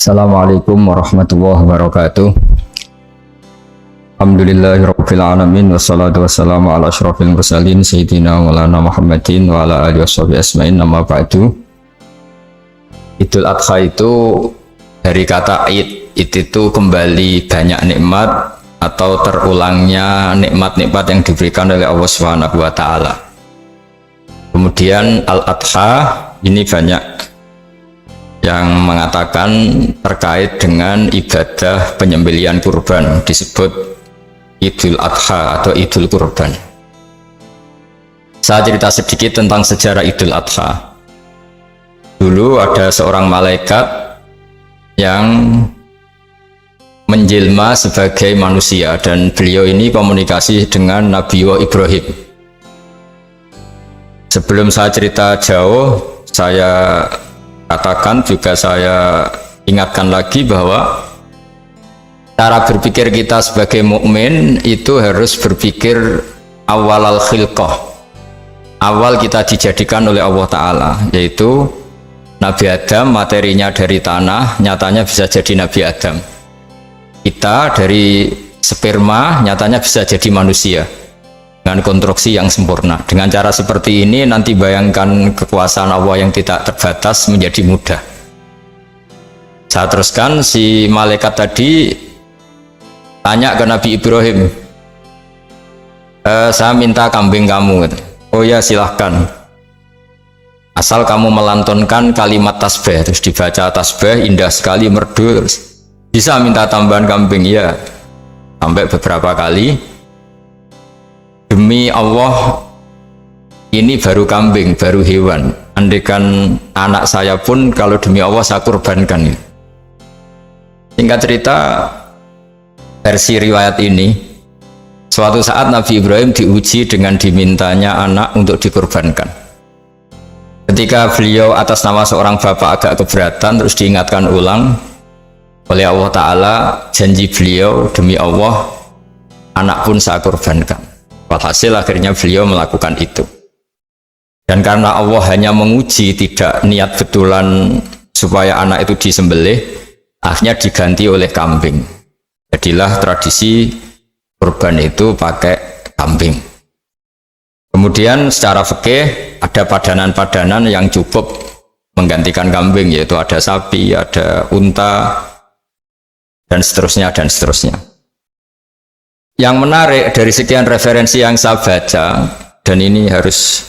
Assalamualaikum warahmatullahi wabarakatuh. Alhamdulillahirabbil alamin wassalatu wassalamu ala asyrofil mursalin sayyidina maulana Muhammadin wa ala alihi washabihi asmain. Nama ba'du. Idul Adha itu dari kata id itu kembali banyak nikmat atau terulangnya nikmat-nikmat yang diberikan oleh Allah Subhanahu wa taala. Kemudian Al-Adha ini banyak yang mengatakan terkait dengan ibadah penyembelihan kurban, disebut Idul Adha atau Idul Kurban. Saya cerita sedikit tentang sejarah Idul Adha. Dulu ada seorang malaikat yang menjelma sebagai manusia dan beliau ini komunikasi dengan Nabi Ibrahim. Sebelum saya cerita jauh, saya katakan juga saya ingatkan lagi bahwa cara berpikir kita sebagai mukmin itu harus berpikir awal al-khilqah. Awal kita dijadikan oleh Allah Ta'ala, yaitu Nabi Adam materinya dari tanah, nyatanya bisa jadi Nabi Adam. Kita dari sperma, nyatanya bisa jadi manusia dengan konstruksi yang sempurna. Dengan cara seperti ini nanti bayangkan kekuasaan Allah yang tidak terbatas menjadi mudah. Saya teruskan, si malaikat tadi tanya ke Nabi Ibrahim, saya minta kambing kamu. Oh ya, silahkan, asal kamu melantunkan kalimat tasbih. Terus dibaca tasbih, indah sekali, merdu. Bisa minta tambahan kambing? Ya, sampai beberapa kali. Demi Allah, ini baru kambing, baru hewan. Andaikan anak saya pun kalau demi Allah saya kurbankan. Singkat cerita, versi riwayat ini, suatu saat Nabi Ibrahim diuji dengan dimintanya anak untuk dikurbankan. Ketika beliau atas nama seorang bapak agak keberatan, terus diingatkan ulang oleh Allah Ta'ala, janji beliau, demi Allah, anak pun saya kurbankan. Walhasil akhirnya beliau melakukan itu. Dan karena Allah hanya menguji, tidak niat betulan supaya anak itu disembelih, akhirnya diganti oleh kambing. Jadilah tradisi kurban itu pakai kambing. Kemudian secara fikih ada padanan-padanan yang cukup menggantikan kambing, yaitu ada sapi, ada unta, dan seterusnya dan seterusnya. Yang menarik dari sekian referensi yang saya baca, dan ini harus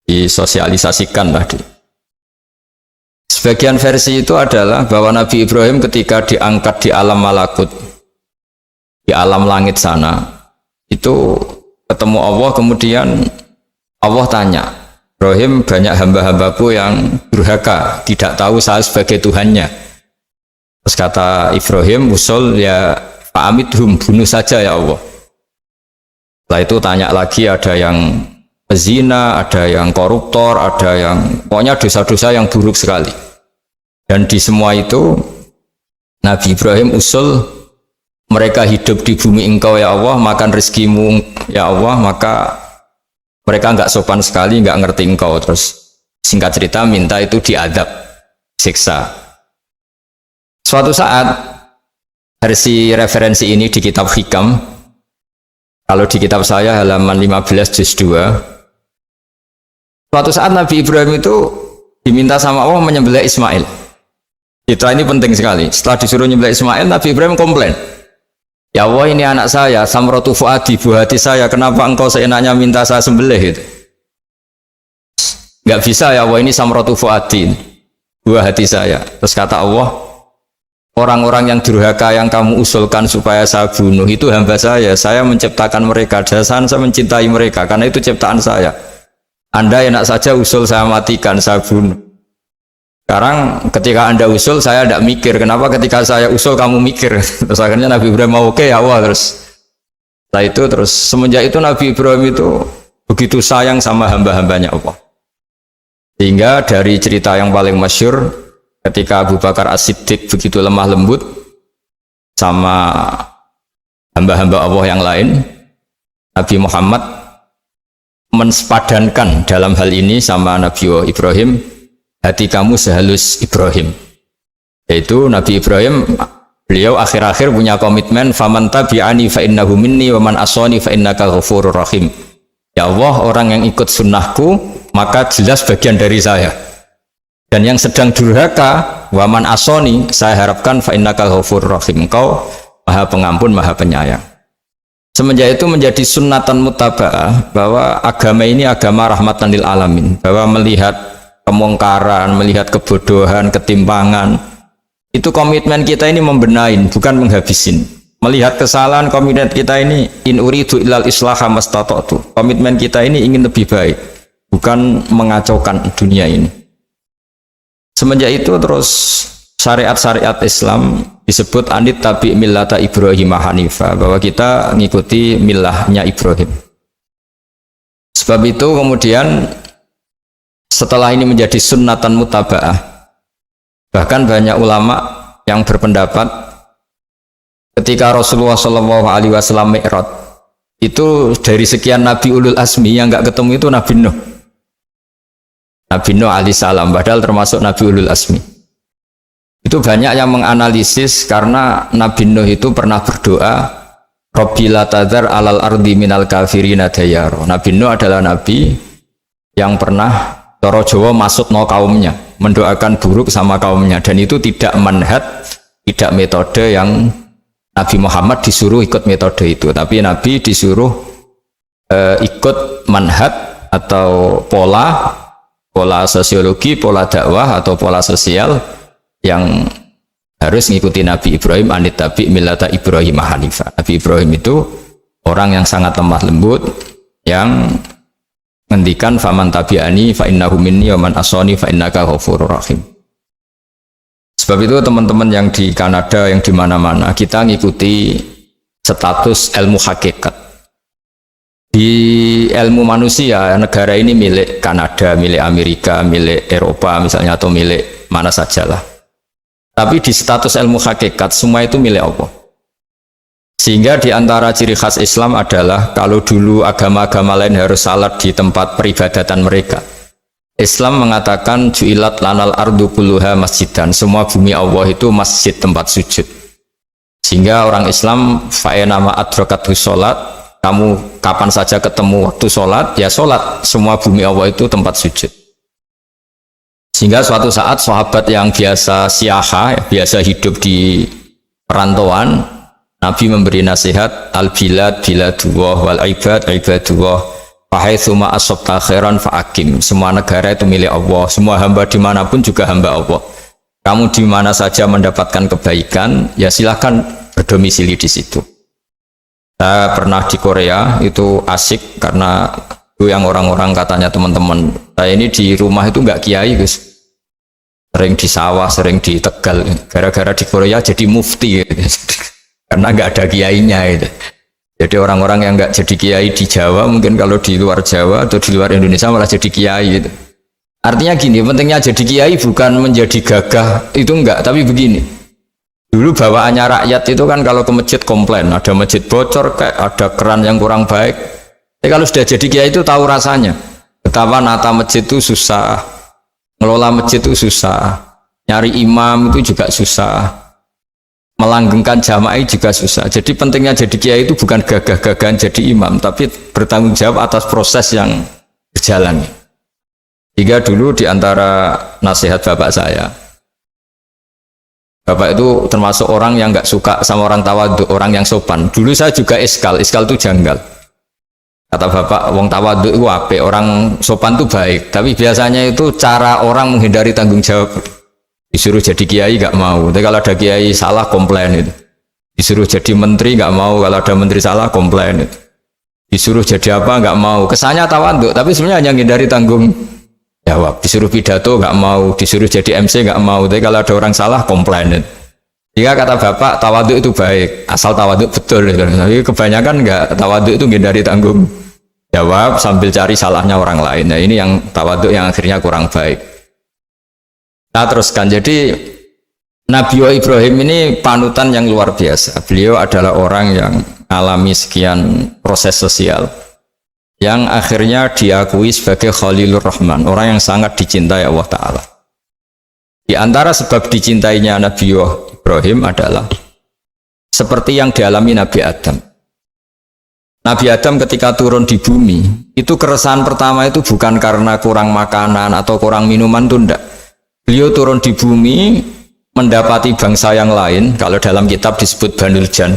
disosialisasikan lah. Sebagian versi itu adalah bahwa Nabi Ibrahim ketika diangkat di alam malakut, di alam langit sana, itu ketemu Allah, kemudian Allah tanya, Ibrahim, banyak hamba-hambaku yang durhaka, tidak tahu saya sebagai Tuhannya. Terus kata Ibrahim, usul ya Fa'amidhum, bunuh saja ya Allah. Setelah itu tanya lagi, ada yang pezina, ada yang koruptor, ada yang pokoknya dosa-dosa yang buruk sekali. Dan di semua itu Nabi Ibrahim usul, mereka hidup di bumi engkau ya Allah, makan rezekimu ya Allah, maka mereka enggak sopan sekali, enggak ngerti engkau. Terus singkat cerita minta itu diadab, siksa. Suatu saat, versi referensi ini di kitab Hikam, kalau di kitab saya halaman 15 juz 2, suatu saat Nabi Ibrahim itu diminta sama Allah menyembelih Ismail. Citra ini penting sekali. Setelah disuruh menyembelih Ismail, Nabi Ibrahim komplain, ya Allah, ini anak saya, samratu fuadi, buah hati saya, kenapa engkau seenaknya minta saya sembelih? Gitu. Nggak bisa ya Allah, ini samratu fuadi, buah hati saya. Terus kata Allah, orang-orang yang durhaka yang kamu usulkan supaya saya bunuh itu hamba saya menciptakan mereka, dasar saya mencintai mereka, karena itu ciptaan saya. Anda enak saja usul saya matikan, saya bunuh. Sekarang ketika Anda usul, saya tidak mikir, kenapa ketika saya usul kamu mikir? Terus akhirnya Nabi Ibrahim mau oke ya Allah. Setelah itu, terus semenjak itu Nabi Ibrahim itu begitu sayang sama hamba-hambanya Allah. Sehingga dari cerita yang paling masyhur, ketika Abu Bakar As-Siddiq begitu lemah lembut sama hamba-hamba Allah yang lain, Nabi Muhammad mensepadankan dalam hal ini sama Nabi Ibrahim, hati kamu sehalus Ibrahim. Yaitu Nabi Ibrahim, beliau akhir-akhir punya komitmen, faman tabi'ani fa innahu minni wa man asani fa innaka ghafurur rahim. Ya Allah, orang yang ikut sunnahku maka jelas bagian dari saya. Dan yang sedang durhaka, waman asoni, saya harapkan fa innaka ghafurur rahim. Engkau Maha Pengampun, Maha Penyayang. Semenjak itu menjadi sunnatan mutaba'ah bahwa agama ini agama rahmatan lil alamin, bahwa melihat kemungkaran, melihat kebodohan, ketimpangan, itu komitmen kita ini membenahin, bukan menghabisin. Melihat kesalahan, komitmen kita ini in uridu illal islaha mastata'tu. Komitmen kita ini ingin lebih baik, bukan mengacaukan dunia ini. Semenjak itu terus syariat-syariat Islam disebut anit tabi millata Ibrahim Hanifah, bahwa kita mengikuti millahnya Ibrahim. Sebab itu kemudian setelah ini menjadi sunnatan mutaba'ah, bahkan banyak ulama yang berpendapat ketika Rasulullah SAW Mi'raj, itu dari sekian Nabi Ulul Azmi yang nggak ketemu itu Nabi Nuh. Nabi Nuh alaihissalam, padahal termasuk Nabi Ulul Azmi. Itu banyak yang menganalisis karena Nabi Nuh itu pernah berdoa, Rabbi la tadhar alal ardi minal kafirina dayaro. Nabi Nuh adalah Nabi yang pernah Toro Jawa masuk no kaumnya, mendoakan buruk sama kaumnya, dan itu tidak manhaj, tidak metode yang Nabi Muhammad disuruh ikut metode itu, tapi Nabi disuruh ikut manhaj atau pola sosiologi, pola dakwah atau pola sosial yang harus mengikuti Nabi Ibrahim anit tabi millata Ibrahim Hanifah. Nabi Ibrahim itu orang yang sangat lemah lembut, yang ngendikan faman tabi'ani fa innahu minni wa man asani fa innaka ghafurur rahim. Sebab itu teman-teman yang di Kanada, yang di mana-mana, kita ngikuti status ilmu hakikat. Di ilmu manusia, negara ini milik Kanada, milik Amerika, milik Eropa misalnya, atau milik mana sajalah. Tapi di status ilmu hakikat semua itu milik Allah. Sehingga di antara ciri khas Islam adalah kalau dulu agama-agama lain harus salat di tempat peribadatan mereka, Islam mengatakan ju'ilat lanal ardu kulluha masjidan, semua bumi Allah itu masjid, tempat sujud. Sehingga orang Islam fa'enama adrokatu sholat, kamu kapan saja ketemu waktu sholat, ya sholat, semua bumi Allah itu tempat sujud. Sehingga suatu saat sahabat yang biasa siaha, biasa hidup di perantauan, Nabi memberi nasihat, al-bilad biladullah wal ibad ibadullah fahaitsuma asabta khairan fa'akim. Semua negara itu milik Allah, semua hamba dimanapun juga hamba Allah. Kamu di mana saja mendapatkan kebaikan, ya silahkan berdomisili di situ. Saya pernah di Korea, itu asik karena itu yang orang-orang katanya teman-teman, saya ini di rumah itu nggak kiai Gus. Sering di sawah, sering di Tegal, gara-gara di Korea jadi mufti gitu. Karena nggak ada kiainya itu. Jadi orang-orang yang nggak jadi kiai di Jawa, mungkin kalau di luar Jawa atau di luar Indonesia malah jadi kiai gitu. Artinya gini, pentingnya jadi kiai bukan menjadi gagah, itu enggak, tapi begini, dulu bawaannya rakyat itu kan kalau ke masjid komplain, ada masjid bocor, kayak ada keran yang kurang baik. Tapi kalau sudah jadi kiai itu tahu rasanya, betapa nata masjid itu susah, ngelola masjid itu susah, nyari imam itu juga susah, melanggengkan jamaah juga susah. Jadi pentingnya jadi kiai itu bukan gagah-gagahan jadi imam, tapi bertanggung jawab atas proses yang berjalan. Hingga dulu diantara nasihat bapak saya, bapak itu termasuk orang yang nggak suka sama orang tawadhu, orang yang sopan. Dulu saya juga iskal itu janggal. Kata bapak, wong tawadhu itu apik, orang sopan itu baik, tapi biasanya itu cara orang menghindari tanggung jawab. Disuruh jadi kiai nggak mau, tapi kalau ada kiai salah komplain itu. Disuruh jadi menteri nggak mau, kalau ada menteri salah komplain itu. Disuruh jadi apa nggak mau, kesannya tawadhu, tapi sebenarnya hanya menghindari tanggung jawab. Disuruh pidato nggak mau, disuruh jadi MC nggak mau, tapi kalau ada orang salah komplain itu. Jika kata bapak tawadhu itu baik, asal tawadhu betul. Tapi kebanyakan nggak, tawadhu itu menghindari tanggung jawab sambil cari salahnya orang lain. Nah ini yang tawadhu yang akhirnya kurang baik. Nah teruskan, jadi Nabi Ibrahim ini panutan yang luar biasa. Beliau adalah orang yang alami sekian proses sosial yang akhirnya diakui sebagai Khalilur Rahman, orang yang sangat dicintai Allah Ta'ala. Di antara sebab dicintainya Nabi Ibrahim adalah seperti yang dialami Nabi Adam. Nabi Adam ketika turun di bumi, itu keresahan pertama itu bukan karena kurang makanan atau kurang minuman, itu enggak. Beliau turun di bumi mendapati bangsa yang lain, kalau dalam kitab disebut Banul Jan.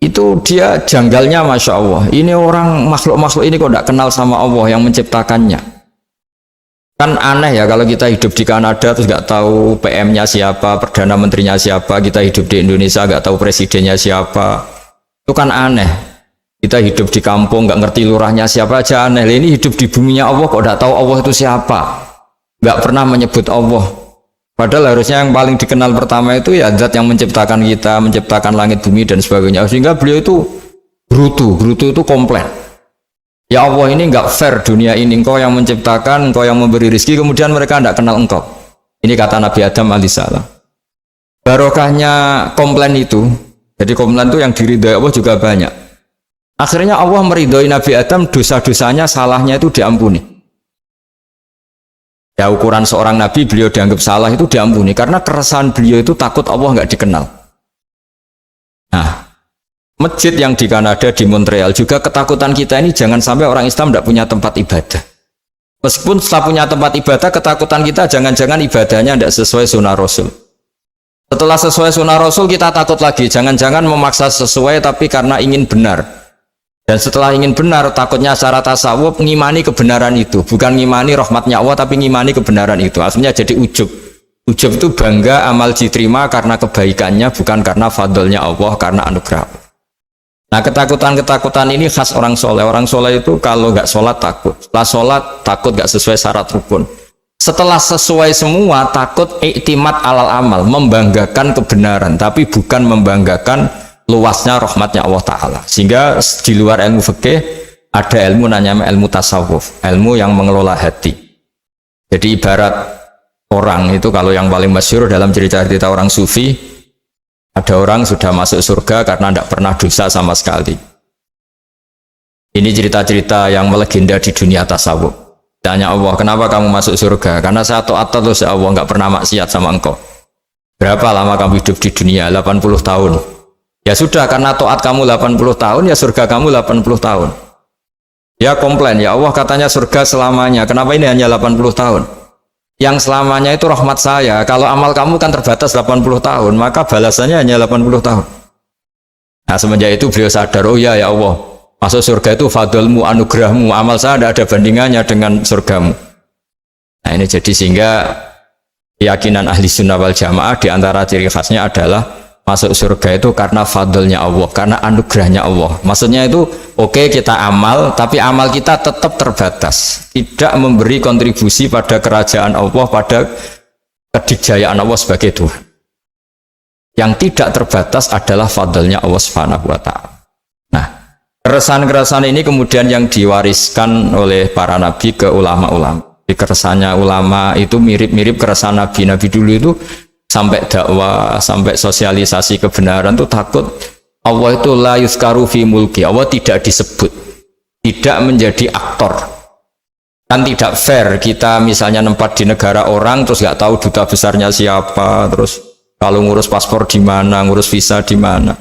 Itu dia janggalnya, Masya Allah. Ini orang makhluk-makhluk ini kok tidak kenal sama Allah yang menciptakannya. Kan aneh ya kalau kita hidup di Kanada terus nggak tahu PM-nya siapa, Perdana Menterinya siapa, kita hidup di Indonesia nggak tahu presidennya siapa. Itu kan aneh. Kita hidup di kampung nggak ngerti lurahnya siapa aja aneh. Ini hidup di buminya Allah kok nggak tahu Allah itu siapa, nggak pernah menyebut Allah. Padahal harusnya yang paling dikenal pertama itu ya zat yang menciptakan kita, menciptakan langit bumi dan sebagainya. Sehingga beliau itu brutu itu komplain. Ya Allah, ini enggak fair dunia ini, engkau yang menciptakan, engkau yang memberi rezeki, kemudian mereka tidak kenal engkau. Ini kata Nabi Adam alaihissalam. Barokahnya komplain itu, jadi komplain itu yang diridhoi Allah juga banyak. Akhirnya Allah meridhoi Nabi Adam, dosa-dosanya, salahnya itu diampuni. Ya ukuran seorang Nabi, beliau dianggap salah itu diampuni, karena keresahan beliau itu takut Allah enggak dikenal. Nah, masjid yang di Kanada, di Montreal juga ketakutan kita ini jangan sampai orang Islam tidak punya tempat ibadah. Meskipun setelah punya tempat ibadah, ketakutan kita jangan-jangan ibadahnya tidak sesuai sunnah Rasul. Setelah sesuai sunnah Rasul kita takut lagi, jangan-jangan memaksa sesuai tapi karena ingin benar. Dan setelah ingin benar, takutnya secara tasawuf ngimani kebenaran itu, bukan ngimani rahmatnya Allah tapi ngimani kebenaran itu. Akhirnya jadi ujub. Ujub itu bangga amal diterima karena kebaikannya, bukan karena fadlnya Allah, karena anugerah. Nah, ketakutan-ketakutan ini khas orang soleh. Orang soleh itu kalau nggak sholat takut. Setelah sholat takut nggak sesuai syarat rukun. Setelah sesuai semua takut iktimat alal amal, membanggakan kebenaran, tapi bukan membanggakan luasnya rahmatnya Allah Ta'ala. Sehingga di luar ilmu fikih ada ilmu namanya ilmu tasawuf, ilmu yang mengelola hati. Jadi ibarat orang itu, kalau yang paling masyhur dalam cerita-cerita orang sufi, ada orang sudah masuk surga karena tidak pernah dosa sama sekali. Ini cerita-cerita yang melegenda di dunia tasawuf. Tanya Allah, kenapa kamu masuk surga? Karena saya taat terus ya Allah, nggak pernah maksiat sama engkau. Berapa lama kamu hidup di dunia? 80 tahun. Ya sudah, karena taat kamu 80 tahun, ya surga kamu 80 tahun. Ya komplain, ya Allah katanya surga selamanya, kenapa ini hanya 80 tahun? Yang selamanya itu rahmat saya. Kalau amal kamu kan terbatas 80 tahun, maka balasannya hanya 80 tahun. Nah, semenjak itu beliau sadar, oh ya Allah, masuk surga itu fadlmu, anugerahmu, amal saya tidak ada bandingannya dengan surgamu. Nah ini jadi sehingga keyakinan ahli sunnah wal jamaah diantara ciri khasnya adalah masuk surga itu karena fadlnya Allah, karena anugerahnya Allah. Maksudnya itu oke, kita amal, tapi amal kita tetap terbatas, tidak memberi kontribusi pada kerajaan Allah, pada kedikjayaan Allah sebagai Tuhan. Yang tidak terbatas adalah fadlnya Allah Subhanahu wa Ta'ala. Nah, keresahan-keresahan ini kemudian yang diwariskan oleh para nabi ke ulama-ulama. Keresahannya ulama itu mirip-mirip keresahan nabi dulu itu. Sampai dakwah, sampai sosialisasi kebenaran itu takut Allah itu la yuzkaru fi mulki, Allah tidak disebut, tidak menjadi aktor. Kan tidak fair kita misalnya nempat di negara orang terus nggak tahu duta besarnya siapa, terus kalau ngurus paspor di mana, ngurus visa di mana.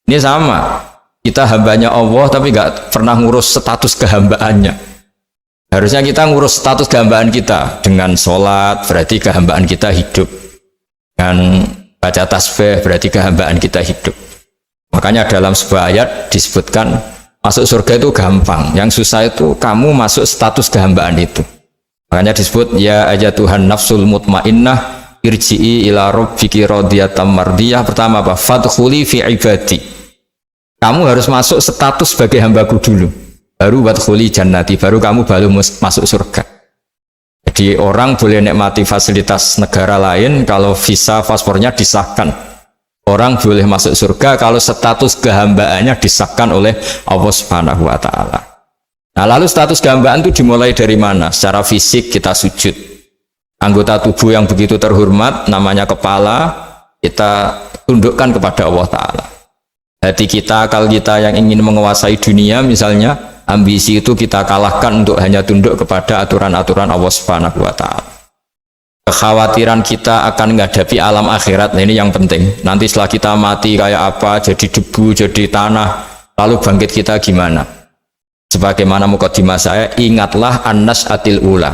Ini sama, kita hambanya Allah tapi nggak pernah ngurus status kehambaannya. Harusnya kita ngurus status kehambaan kita dengan sholat, berarti kehambaan kita hidup. Dan baca tasbih berarti kehambaan kita hidup. Makanya dalam sebuah ayat disebutkan masuk surga itu gampang, yang susah itu kamu masuk status kehambaan itu. Makanya disebut ya aja Tuhan nafsul mutmainnah irji'i ila rabbiki radiyatan mardiyah. Pertama apa? Fadkhuli fi ibadi. Kamu harus masuk status sebagai hambaku dulu, baru wadkhuli jannati, baru kamu masuk surga. Jadi orang boleh nikmati fasilitas negara lain kalau visa paspornya disahkan. Orang boleh masuk surga kalau status kehambaannya disahkan oleh Allah Subhanahu wa Ta'ala. Nah, lalu status kehambaan itu dimulai dari mana? Secara fisik kita sujud. Anggota tubuh yang begitu terhormat namanya kepala kita tundukkan kepada Allah Ta'ala. Hati kita, akal kita yang ingin menguasai dunia misalnya, ambisi itu kita kalahkan untuk hanya tunduk kepada aturan-aturan Allah Subhanahu wa Ta'ala. kekhawatiran kita akan menghadapi alam akhirat. Nah, ini yang penting. Nanti setelah kita mati kayak apa, jadi debu, jadi tanah, lalu bangkit kita gimana? Sebagaimana mukadimah saya, ingatlah an-nas'atil ula.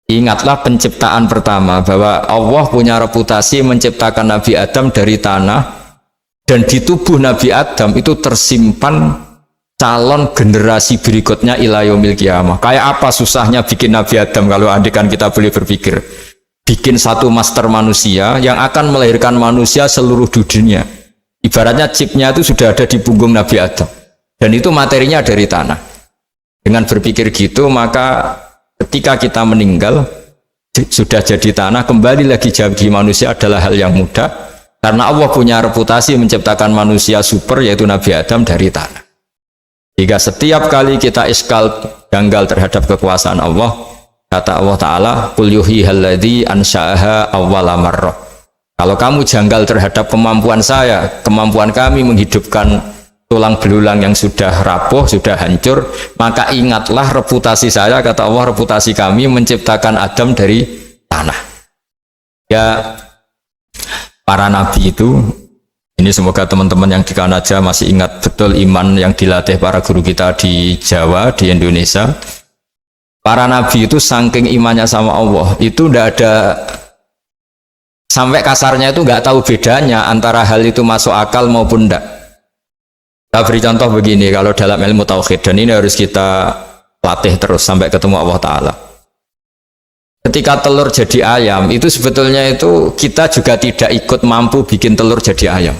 Ingatlah penciptaan pertama, bahwa Allah punya reputasi menciptakan Nabi Adam dari tanah, dan di tubuh Nabi Adam itu tersimpan calon generasi berikutnya ila yaumil qiyamah. Kayak apa susahnya bikin Nabi Adam kalau andikan kita boleh berpikir. Bikin satu master manusia yang akan melahirkan manusia seluruh dunia. Ibaratnya chipnya itu sudah ada di punggung Nabi Adam. Dan itu materinya dari tanah. Dengan berpikir gitu, maka ketika kita meninggal, sudah jadi tanah, kembali lagi jadi manusia adalah hal yang mudah. Karena Allah punya reputasi menciptakan manusia super, yaitu Nabi Adam dari tanah. Jika setiap kali kita iskal janggal terhadap kekuasaan Allah, kata Allah Ta'ala, qul yuhyihalladzi ansha'aha awwala marrah. Kalau kamu janggal terhadap kemampuan saya, kemampuan kami menghidupkan tulang belulang yang sudah rapuh, sudah hancur, maka ingatlah reputasi saya, kata Allah, reputasi kami menciptakan Adam dari tanah. Ya, para nabi itu, ini semoga teman-teman yang di Kanaja masih ingat betul iman yang dilatih para guru kita di Jawa, di Indonesia. Para nabi itu saking imannya sama Allah, itu tidak ada, sampai kasarnya itu nggak tahu bedanya antara hal itu masuk akal maupun tidak. Saya beri contoh begini, kalau dalam ilmu tauhid, dan ini harus kita latih terus sampai ketemu Allah Ta'ala. Ketika telur jadi ayam, itu sebetulnya itu kita juga tidak ikut mampu bikin telur jadi ayam.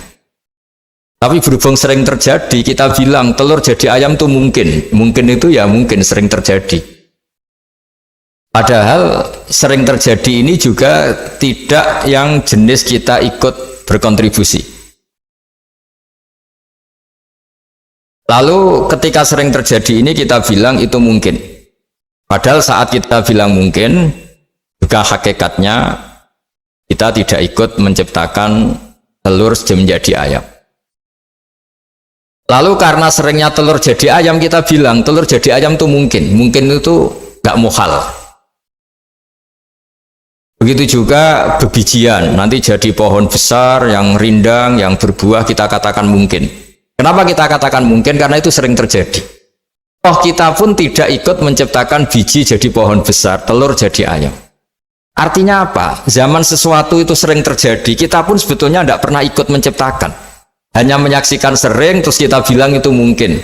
Tapi berhubung sering terjadi, kita bilang telur jadi ayam itu mungkin. Mungkin itu ya mungkin sering terjadi. Padahal sering terjadi ini juga tidak yang jenis kita ikut berkontribusi. Lalu ketika sering terjadi ini kita bilang itu mungkin. Padahal saat kita bilang mungkin, juga hakikatnya kita tidak ikut menciptakan telur menjadi ayam. Lalu karena seringnya telur jadi ayam, kita bilang telur jadi ayam itu mungkin. Mungkin itu gak muhal. Begitu juga bebijian, nanti jadi pohon besar yang rindang, yang berbuah, kita katakan mungkin. Kenapa kita katakan mungkin? Karena itu sering terjadi. Oh, kita pun tidak ikut menciptakan biji jadi pohon besar, telur jadi ayam. Artinya apa? Zaman sesuatu itu sering terjadi, kita pun sebetulnya tidak pernah ikut menciptakan. Hanya menyaksikan sering, terus kita bilang itu mungkin.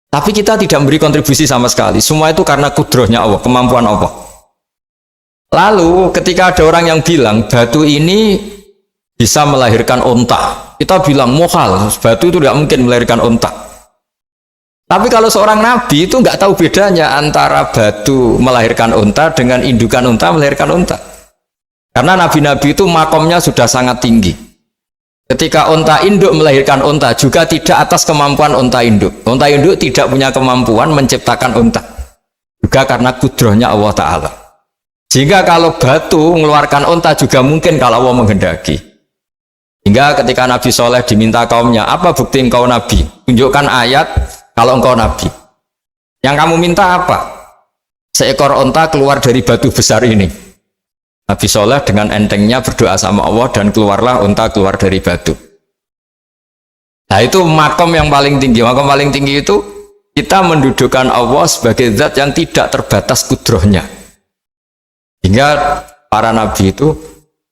Tapi kita tidak memberi kontribusi sama sekali. Semua itu karena kudrohnya Allah, kemampuan Allah. Lalu ketika ada orang yang bilang batu ini bisa melahirkan onta, kita bilang muhal, batu itu tidak mungkin melahirkan onta. Tapi kalau seorang nabi itu nggak tahu bedanya antara batu melahirkan onta dengan indukan onta melahirkan onta. Karena nabi-nabi itu makomnya sudah sangat tinggi. Ketika onta induk melahirkan onta juga tidak atas kemampuan onta induk. Onta induk tidak punya kemampuan menciptakan onta. Juga karena kudrohnya Allah Ta'ala. Sehingga kalau batu mengeluarkan onta juga mungkin kalau Allah menghendaki. Hingga ketika Nabi Soleh diminta kaumnya, apa bukti engkau Nabi? Tunjukkan ayat kalau engkau Nabi. Yang kamu minta apa? Seekor onta keluar dari batu besar ini. Nabi Soleh dengan entengnya berdoa sama Allah dan keluarlah onta keluar dari batu. Nah itu makom yang paling tinggi. Makom paling tinggi itu kita mendudukkan Allah sebagai zat yang tidak terbatas kudrohnya. Hingga para nabi itu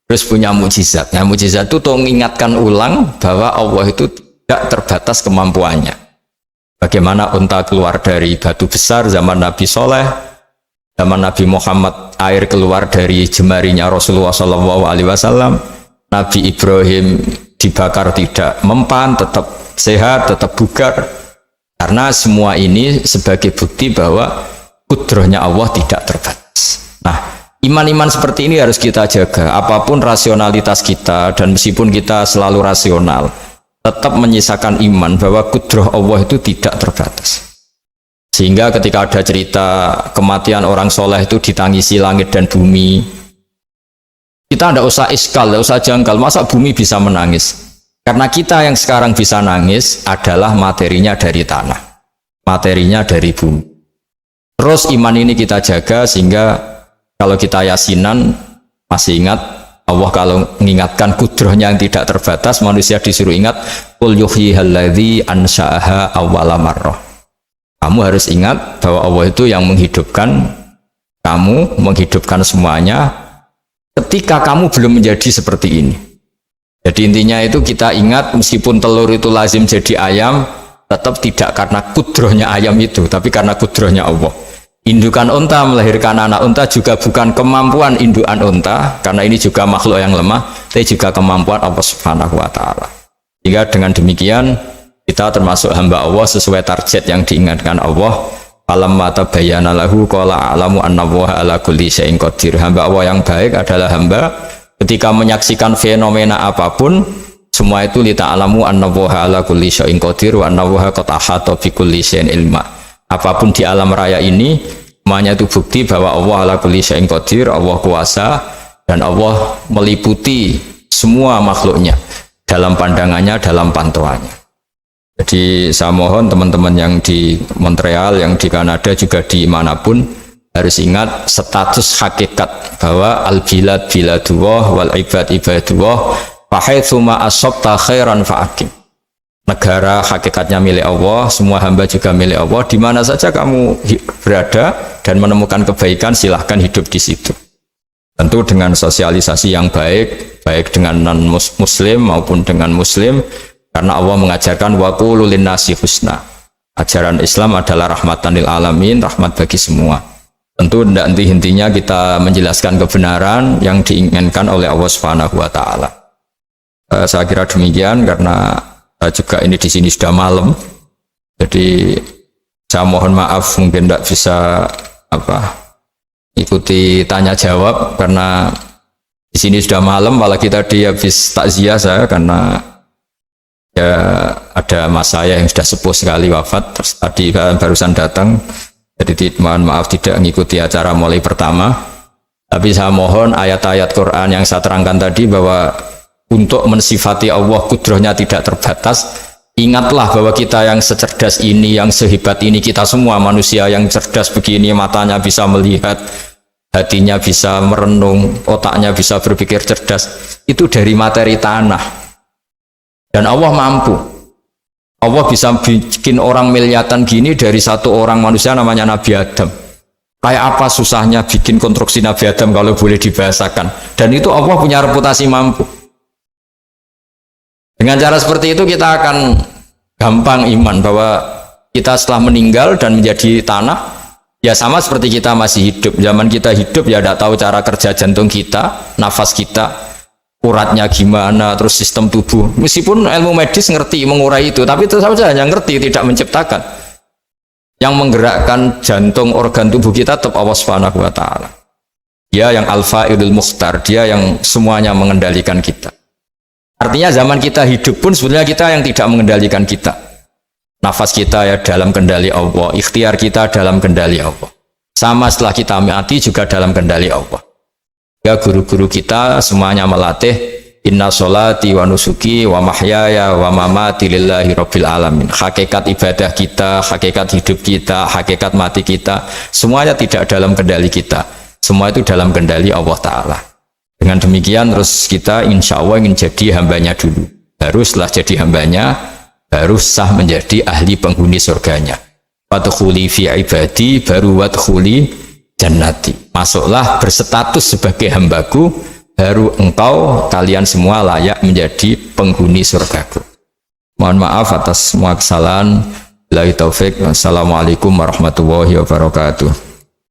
terus punya mukjizat. Nah, mukjizat itu untuk mengingatkan ulang bahwa Allah itu tidak terbatas kemampuannya. Bagaimana unta keluar dari batu besar zaman Nabi Soleh, zaman Nabi Muhammad air keluar dari jemarinya Rasulullah SAW, Nabi Ibrahim dibakar tidak mempan, tetap sehat, tetap bugar. Karena semua ini sebagai bukti bahwa kudrohnya Allah tidak terbatas. Nah, iman-iman seperti ini harus kita jaga. Apapun rasionalitas kita, dan meskipun kita selalu rasional, tetap menyisakan iman bahwa kudroh Allah itu tidak terbatas. Sehingga ketika ada cerita kematian orang soleh itu ditangisi langit dan bumi, kita tidak usah iskal, tidak usah janggal. Masa bumi bisa menangis? Karena kita yang sekarang bisa nangis adalah materinya dari tanah, materinya dari bumi. Terus iman ini kita jaga sehingga kalau kita yasinan, Masih ingat Allah kalau mengingatkan kudrohnya yang tidak terbatas, manusia disuruh ingat qul yuhyihal ladzi ansha'aha awwala marrah. Kamu harus ingat bahwa Allah itu yang menghidupkan kamu, menghidupkan semuanya ketika kamu belum menjadi seperti ini. Jadi intinya itu kita ingat meskipun telur itu lazim jadi ayam, tetap tidak karena kudrohnya ayam itu, tapi karena kudrohnya Allah. Indukan unta melahirkan anak unta juga bukan kemampuan indukan unta, karena ini juga makhluk yang lemah, tapi juga kemampuan Allah Subhanahu wa Ta'ala. Jika dengan demikian kita termasuk hamba Allah sesuai target yang diingatkan Allah. Falamma tabayyana lahu qala a'lamu annallaha ala kulli syai'in qadir. Hamba Allah yang baik adalah hamba ketika menyaksikan fenomena apapun, semua itu lita'alamu annallaha ala kulli syai'in qadir wa annallaha qad ahata bi kulli syai'in ilma. Apapun di alam raya ini semuanya itu bukti bahwa Allah ala kulli syai'in qadir, Allah kuasa dan Allah meliputi semua makhluknya dalam pandangannya, dalam pantauannya. Jadi saya mohon teman-teman yang di Montreal, yang di Kanada, juga di manapun harus ingat status hakikat bahwa al-bilad biladullah wal ibad ibadullah fa haitsu ma asabta khairan fa'akim. Negara hakikatnya milik Allah, semua hamba juga milik Allah. Di mana saja kamu berada dan menemukan kebaikan, silahkan hidup di situ. Tentu dengan sosialisasi yang baik, baik dengan non-muslim maupun dengan muslim, karena Allah mengajarkan wa qulu linnasi husna. Ajaran Islam adalah rahmatan lil alamin, rahmat bagi semua. Tentu tidak henti-hentinya kita menjelaskan kebenaran yang diinginkan oleh Allah Subhanahu wa Ta'ala. Saya kira demikian, karena juga ini di sini sudah malam, jadi saya mohon maaf mungkin tidak bisa ikuti tanya jawab karena di sini sudah malam. Apalagi tadi habis takziah saya karena ya ada mas saya yang sudah sepuh sekali wafat, terus tadi barusan datang, jadi mohon maaf tidak mengikuti acara mulai pertama. Tapi saya mohon ayat-ayat Quran yang saya terangkan tadi bahwa untuk mensifati Allah kudrohnya tidak terbatas, ingatlah bahwa kita yang secerdas ini, yang sehebat ini, kita semua manusia yang cerdas begini, matanya bisa melihat, hatinya bisa merenung, otaknya bisa berpikir cerdas, itu dari materi tanah. Dan Allah mampu. Allah bisa bikin orang miliatan gini dari satu orang manusia namanya Nabi Adam. Kayak apa susahnya bikin konstruksi Nabi Adam kalau boleh dibahasakan. Dan itu Allah punya reputasi mampu. Dengan cara seperti itu kita akan gampang iman bahwa kita setelah meninggal dan menjadi tanah, ya sama seperti kita masih hidup. Zaman kita hidup ya tidak tahu cara kerja jantung kita, nafas kita, uratnya gimana, terus sistem tubuh. Meskipun ilmu medis ngerti mengurai itu, tapi tetap saja hanya ngerti, tidak menciptakan. Yang menggerakkan jantung, organ tubuh kita tetap Allah Subhanahu wa Ta'ala. Dia yang Al-Fa'ilul Mukhtar, dia yang semuanya mengendalikan kita. Artinya zaman kita hidup pun sebenarnya kita yang tidak mengendalikan kita. Nafas kita ya dalam kendali Allah, ikhtiar kita dalam kendali Allah. Sama setelah kita mati juga dalam kendali Allah. Ya guru-guru kita semuanya melatih inna sholati wa nusuki wa mahyaya wa mamati lillahi rabbil alamin. Hakikat ibadah kita, hakikat hidup kita, hakikat mati kita, semuanya tidak dalam kendali kita. Semua itu dalam kendali Allah Ta'ala. Dengan demikian terus kita insya Allah ingin jadi hambanya dulu. Baru setelah jadi hambanya, baru sah menjadi ahli penghuni surganya. Wadkhuli fi ibadi, baru wadkhuli jannati. Masuklah berstatus sebagai hambaku, baru engkau kalian semua layak menjadi penghuni surgaku. Mohon maaf atas semua kesalahan. Billahi taufik. Wassalamualaikum warahmatullahi wabarakatuh.